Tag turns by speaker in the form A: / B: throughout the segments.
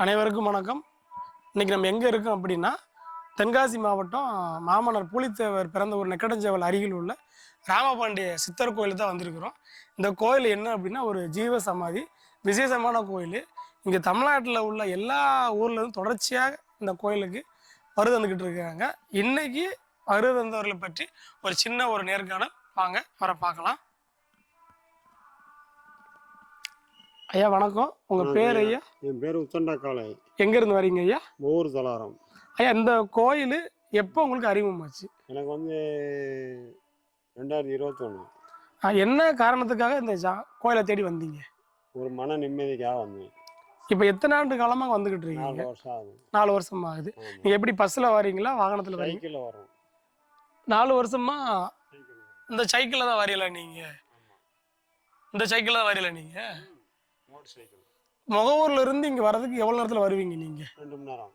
A: அனைவருக்கும் வணக்கம். இன்னைக்கு நம்ம எங்கே இருக்கோம் அப்படின்னா, தென்காசி மாவட்டம் மாமன்னர் பூலித்தேவர் பிறந்த ஒரு நெக்கடஞ்சேவல் அருகில் உள்ள ராமபாண்டிய சித்தர் கோயில் தான் வந்திருக்கிறோம். இந்த கோயில் என்ன அப்படின்னா ஒரு ஜீவ சமாதி, விசேஷமான கோயில். இங்கே தமிழ்நாட்டில் உள்ள எல்லா ஊர்லேருந்து தொடர்ச்சியாக இந்த கோயிலுக்கு வருகை வந்துக்கிட்டு இருக்காங்க. இன்னைக்கு வருகை வந்தவர்களை பற்றி ஒரு சின்ன ஒரு நேர்காணல், வாங்க அவரை பார்க்கலாம். ஐயா வணக்கம். உங்க பேர் ஐயா?
B: என் பேர் உத்தண்டா காளை.
A: எங்க இருந்து வரீங்க ஐயா?
B: ஊர் தலாரம்.
A: ஐயா இந்த கோயில் எப்போ உங்களுக்கு அறிமுகமாச்சு?
B: எனக்கு வந்து 2021.
A: என்ன காரணத்துக்காக இந்த கோயிலை தேடி வந்தீங்க?
B: ஒரு மன நிம்மதிக்காக வந்தேன்.
A: இப்போ எத்தனை ஆண்டு காலமாக வந்துகிட்டு இருக்கீங்க?
B: 4 வருஷம் ஆகுது.
A: 4 வருஷம் ஆகுது. நீங்க எப்படி பஸ்ல வரீங்களா வாகனத்துல வரீங்க?
B: சைக்கிள்ல வரோம்.
A: 4 வருஷமா இந்த சைக்கிள்ல தான் வரீங்களா நீங்க? இந்த சைக்கிள்ல தான் வரீங்களா நீங்க? முகவூர்ல இருந்து இங்க வர்றதுக்கு எவ்வளவு நேரத்துல வருவீங்க நீங்க?
B: 2 மணி நேரம்.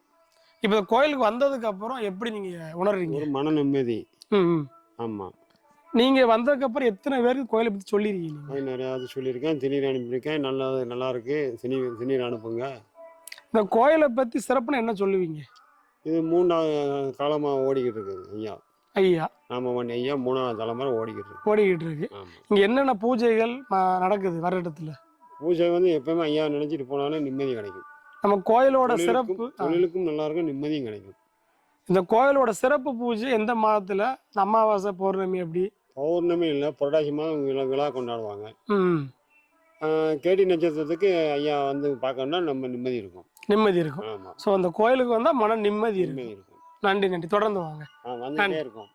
A: இப்ப கோயிலுக்கு வந்ததுக்கு அப்புறம் எப்படி நீங்க உணர்றீங்க?
B: ஒரு மன நிம்மதி. ஆமா.
A: நீங்க வந்ததுக்கு அப்புறம் எத்தனை பேருக்கு கோயிலை பத்தி சொல்லிருக்கீங்க?
B: நிறையாவது சொல்லியிருக்கேன், திணீர் அனுப்பியிருக்கேன். நல்லா இருக்கு, திணீர் அனுப்புங்க.
A: இந்த கோயிலை பத்தி சிறப்புன்னு என்ன சொல்லுவீங்க?
B: இது 3வது காலமா ஓடிக்கிட்டு இருக்குது
A: ஐயா.
B: ராமபாண்டி ஐயா 3வது தலைமுறை
A: ஓடிக்கிட்டு இருக்கு. இங்க என்னென்ன பூஜைகள் நடக்குது வருடத்துல?
B: பூஜை வந்து எப்பவுமே ஐயா நினைச்சிட்டு போனாலும் நிம்மதி கிடைக்கும்.
A: நம்ம கோயிலோட சிறப்பு,
B: தொழிலுக்கும் நல்லா இருக்கும், நிம்மதியும் கிடைக்கும்.
A: இந்த கோயிலோட சிறப்பு பூஜை எந்த மாதத்துல? அமாவாசை, பௌர்ணமி? எப்படி?
B: பௌர்ணமி இல்லை, புரட்டாசி மாதம் விழா கொண்டாடுவாங்க. கேடி நட்சத்திரத்துக்கு ஐயா வந்து பார்க்கணும்னா நம்ம நிம்மதி இருக்கும்.
A: ஆமா. ஸோ அந்த கோயிலுக்கு வந்தா மன நிம்மதி இருக்கும். நன்றி. தொடர்ந்து வாங்க.
B: வந்துட்டே இருக்கும்.